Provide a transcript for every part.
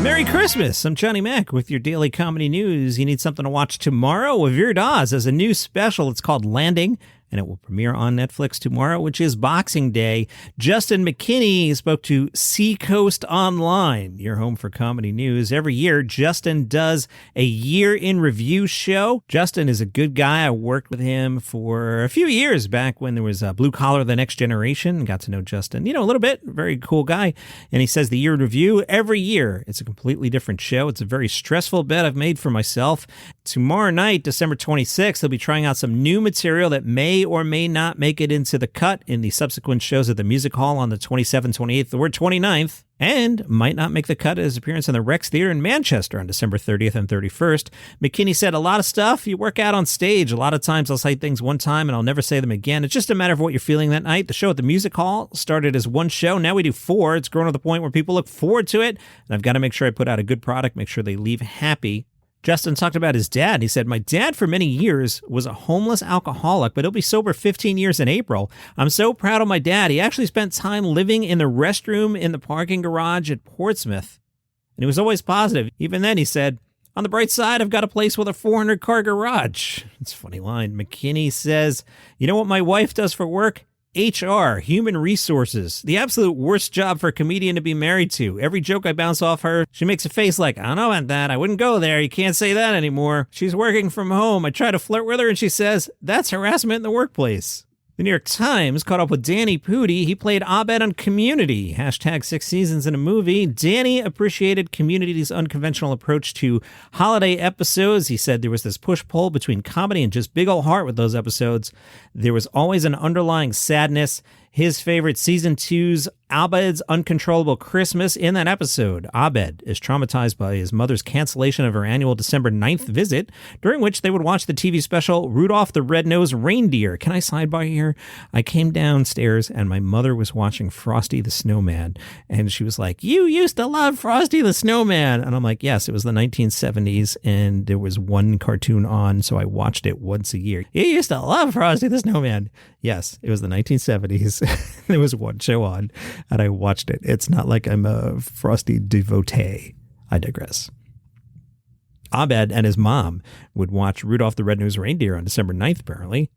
Merry Christmas! I'm Johnny Mac with your daily comedy news. You need something to watch tomorrow? Weird Oz has a new special. It's called Landing, and it will premiere on Netflix tomorrow, which is Boxing Day. Juston McKinney spoke to Seacoast Online, your home for comedy news. Every year, Juston does a year in review show. Juston is a good guy. I worked with him for a few years back when there was Blue Collar, The Next Generation. Got to know Juston, a little bit. Very cool guy. And he says the year in review every year. It's a completely different show. It's a very stressful bet I've made for myself. Tomorrow night, December 26th, they'll be trying out some new material that may or may not make it into the cut in the subsequent shows at the Music Hall on the 27th, 28th, or 29th, and might not make the cut at his appearance in the Rex Theater in Manchester on December 30th and 31st. McKinney said, a lot of stuff you work out on stage. A lot of times I'll say things one time and I'll never say them again. It's just a matter of what you're feeling that night. The show at the Music Hall started as one show. Now we do 4. It's grown to the point where people look forward to it, and I've got to make sure I put out a good product, make sure they leave happy. Juston talked about his dad. He said, my dad for many years was a homeless alcoholic, but he'll be sober 15 years in April. I'm so proud of my dad. He actually spent time living in the restroom in the parking garage at Portsmouth. And he was always positive. Even then, he said, on the bright side, I've got a place with a 400-car garage. It's a funny line. McKinney says, you know what my wife does for work? HR, human resources, the absolute worst job for a comedian to be married to. Every joke I bounce off her, she makes a face like, I don't know about that. I wouldn't go there. You can't say that anymore. She's working from home. I try to flirt with her and she says, that's harassment in the workplace. The New York Times caught up with Danny Pudi. He played Abed on Community, hashtag 6 seasons in a movie. Danny appreciated Community's unconventional approach to holiday episodes. He said there was this push-pull between comedy and just big old heart with those episodes. There was always an underlying sadness. His favorite season 2's Abed's Uncontrollable Christmas. In that episode, Abed is traumatized by his mother's cancellation of her annual December 9th visit, during which they would watch the TV special Rudolph the Red-Nosed Reindeer. Can I sidebar here? I came downstairs and my mother was watching Frosty the Snowman, and she was like, you used to love Frosty the Snowman. And I'm like, yes, it was the 1970s and there was one cartoon on, so I watched it once a year. You used to love Frosty the Snowman. Yes, it was the 1970s. There was one show on, and I watched it. It's not like I'm a Frosty devotee. I digress. Abed and his mom would watch Rudolph the Red-Nosed Reindeer on December 9th, apparently.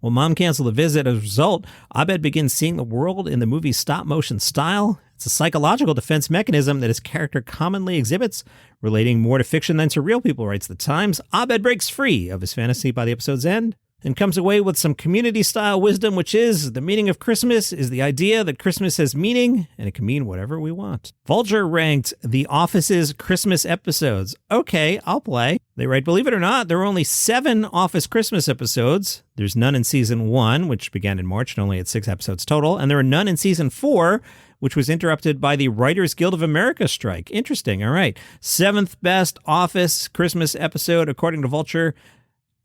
Well, mom canceled the visit. As a result, Abed begins seeing the world in the movie's stop-motion style. It's a psychological defense mechanism that his character commonly exhibits, relating more to fiction than to real people, writes The Times. Abed breaks free of his fantasy by the episode's end and comes away with some community-style wisdom, which is the meaning of Christmas is the idea that Christmas has meaning, and it can mean whatever we want. Vulture ranked The Office's Christmas episodes. Okay, I'll play. They write, believe it or not, there are only 7 Office Christmas episodes. There's none in Season 1, which began in March and only had 6 episodes total, and there are none in Season 4, which was interrupted by the Writers Guild of America strike. Interesting, all right. 7th best Office Christmas episode, according to Vulture.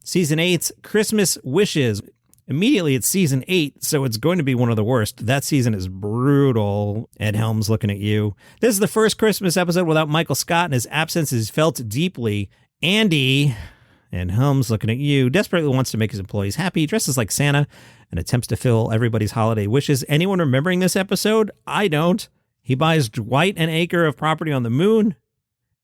Season 8's Christmas Wishes. Immediately it's Season 8, so it's going to be one of the worst. That season is brutal. Ed Helms looking at you. This is the first Christmas episode without Michael Scott, and his absence is felt deeply. Andy, and Helms looking at you, desperately wants to make his employees happy, dresses like Santa, and attempts to fill everybody's holiday wishes. Anyone remembering this episode? I don't. He buys Dwight an acre of property on the moon.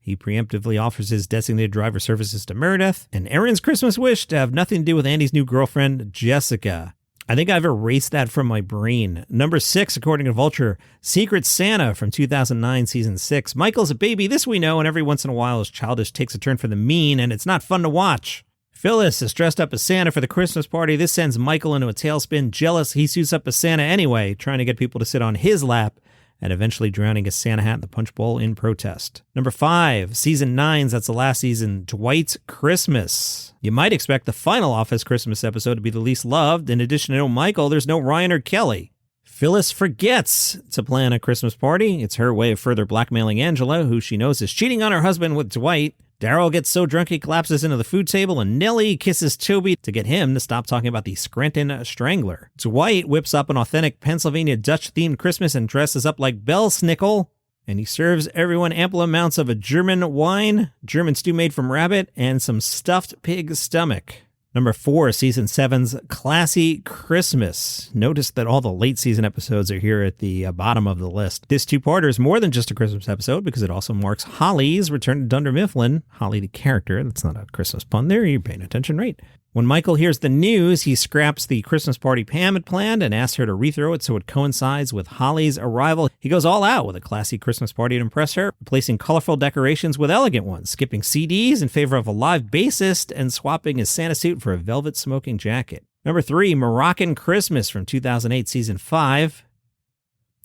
He preemptively offers his designated driver services to Meredith, and Aaron's Christmas wish to have nothing to do with Andy's new girlfriend, Jessica. I think I've erased that from my brain. Number 6, according to Vulture, Secret Santa from 2009, Season 6. Michael's a baby, this we know, and every once in a while his childish takes a turn for the mean, and it's not fun to watch. Phyllis is dressed up as Santa for the Christmas party. This sends Michael into a tailspin. Jealous, he suits up as Santa anyway, trying to get people to sit on his lap, and eventually drowning his Santa hat in the punch bowl in protest. Number 5, Season 9's, that's the last season, Dwight's Christmas. You might expect the final Office Christmas episode to be the least loved. In addition to no Michael, there's no Ryan or Kelly. Phyllis forgets to plan a Christmas party. It's her way of further blackmailing Angela, who she knows is cheating on her husband with Dwight. Daryl gets so drunk he collapses into the food table, and Nellie kisses Toby to get him to stop talking about the Scranton Strangler. Dwight whips up an authentic Pennsylvania Dutch-themed Christmas and dresses up like Belsnickel, and he serves everyone ample amounts of a German wine, German stew made from rabbit, and some stuffed pig stomach. Number 4, Season 7's Classy Christmas. Notice that all the late season episodes are here at the bottom of the list. This two-parter is more than just a Christmas episode because it also marks Holly's return to Dunder Mifflin. Holly the character. That's not a Christmas pun there. You're paying attention, right? When Michael hears the news, he scraps the Christmas party Pam had planned and asks her to rethrow it so it coincides with Holly's arrival. He goes all out with a classy Christmas party to impress her, replacing colorful decorations with elegant ones, skipping CDs in favor of a live bassist, and swapping his Santa suit for a velvet smoking jacket. Number 3, Moroccan Christmas from 2008, Season 5.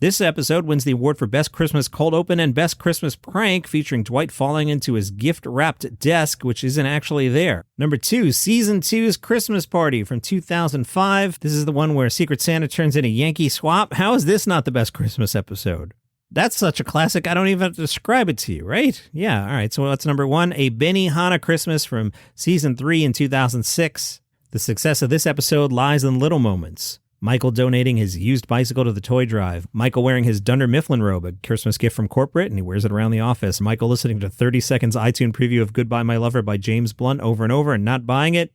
This episode wins the award for Best Christmas Cold Open and Best Christmas Prank, featuring Dwight falling into his gift-wrapped desk, which isn't actually there. Number 2, Season 2's Christmas Party from 2005. This is the one where Secret Santa turns in a Yankee swap. How is this not the best Christmas episode? That's such a classic, I don't even have to describe it to you, right? Yeah, all right, so that's number 1, a Benihana Christmas from Season 3 in 2006. The success of this episode lies in little moments. Michael donating his used bicycle to the toy drive. Michael wearing his Dunder Mifflin robe, a Christmas gift from corporate, and he wears it around the office. Michael listening to 30 seconds iTunes preview of Goodbye My Lover by James Blunt over and over and not buying it.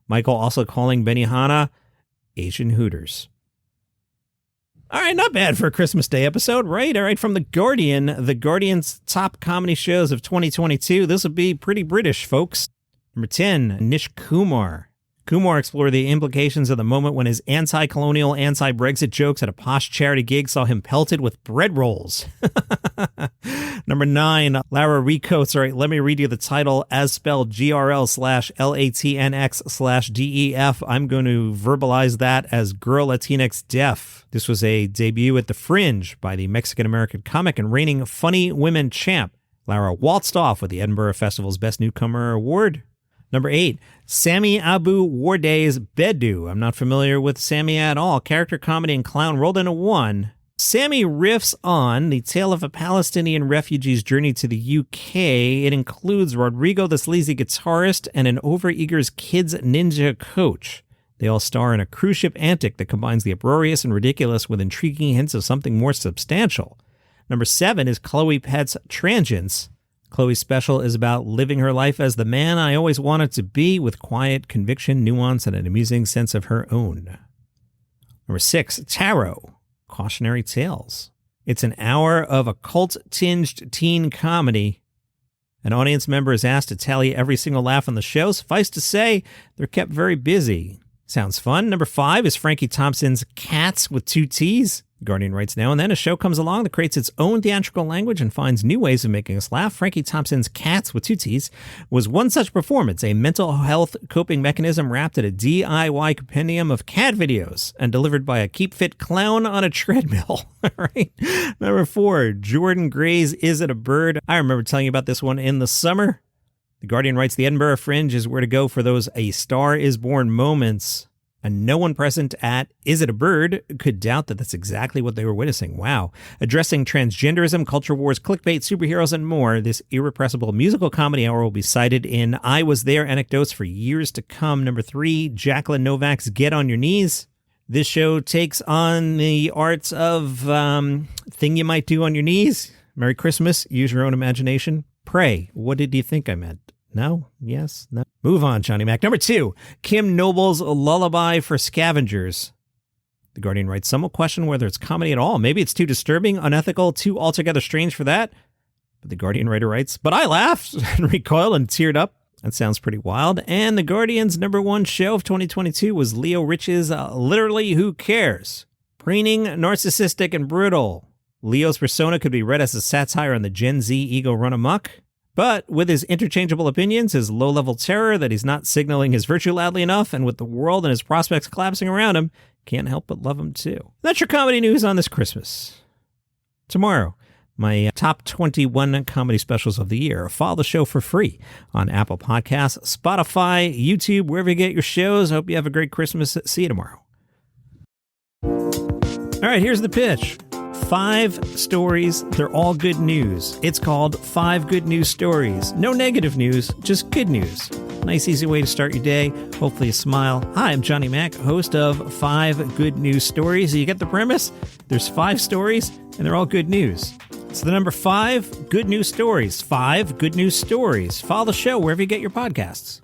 Michael also calling Benihana Asian Hooters. All right, not bad for a Christmas Day episode, right? All right, from The Guardian, The Guardian's top comedy shows of 2022. This will be pretty British, folks. Number 10, Nish Kumar. Kumar explored the implications of the moment when his anti-colonial, anti-Brexit jokes at a posh charity gig saw him pelted with bread rolls. Number 9, Lara Recoats. All right, let me read you the title as spelled GRL/LATNX/DEF. I'm going to verbalize that as Girl Latinx Deaf. This was a debut at the Fringe by the Mexican-American comic and reigning Funny Women champ. Lara waltzed off with the Edinburgh Festival's Best Newcomer Award. Number 8, Sami Abu Warday's Bedu. I'm not familiar with Sami at all. Character, comedy, and clown rolled into one. Sami riffs on the tale of a Palestinian refugee's journey to the UK. It includes Rodrigo the sleazy guitarist and an overeager kid's ninja coach. They all star in a cruise ship antic that combines the uproarious and ridiculous with intriguing hints of something more substantial. Number 7 is Chloe Pett's Transience. Chloe's special is about living her life as the man I always wanted to be, with quiet conviction, nuance, and an amusing sense of her own. Number 6, Tarot, Cautionary Tales. It's an hour of occult-tinged teen comedy. An audience member is asked to tally every single laugh on the show. Suffice to say, they're kept very busy. Sounds fun. Number 5 is Frankie Thompson's Cats with 2 T's. The Guardian writes, now and then a show comes along that creates its own theatrical language and finds new ways of making us laugh. Frankie Thompson's Cats with 2 T's was one such performance, a mental health coping mechanism wrapped in a DIY compendium of cat videos and delivered by a keep fit clown on a treadmill. All right. Number 4, Jordan Gray's Is It a Bird? I remember telling you about this one in the summer. The Guardian writes, the Edinburgh Fringe is where to go for those A Star is Born moments. And no one present at Is It a Bird could doubt that that's exactly what they were witnessing. Wow. Addressing transgenderism, culture wars, clickbait, superheroes, and more, this irrepressible musical comedy hour will be cited in I Was There anecdotes for years to come. Number 3, Jacqueline Novak's Get on Your Knees. This show takes on the arts of thing you might do on your knees. Merry Christmas. Use your own imagination. Pray. What did you think I meant? No? Yes? No? Move on, Johnny Mac. Number 2, Kim Noble's Lullaby for Scavengers. The Guardian writes, some will question whether it's comedy at all. Maybe it's too disturbing, unethical, too altogether strange for that. But the Guardian writer writes, but I laughed and recoiled and teared up. That sounds pretty wild. And the Guardian's number 1 show of 2022 was Leo Rich's Literally Who Cares? Preening, narcissistic, and brutal. Leo's persona could be read as a satire on the Gen Z ego run amok. But with his interchangeable opinions, his low-level terror that he's not signaling his virtue loudly enough, and with the world and his prospects collapsing around him, can't help but love him too. That's your comedy news on this Christmas. Tomorrow, my top 21 comedy specials of the year. Follow the show for free on Apple Podcasts, Spotify, YouTube, wherever you get your shows. I hope you have a great Christmas. See you tomorrow. All right, here's the pitch. 5 stories, they're all good news. It's called 5 Good News Stories. No negative news, just good news. Nice, easy way to start your day. Hopefully a smile. Hi, I'm Johnny Mac, host of 5 Good News Stories. You get the premise? There's 5 stories, and they're all good news. It's the number 5 Good News Stories. 5 Good News Stories. Follow the show wherever you get your podcasts.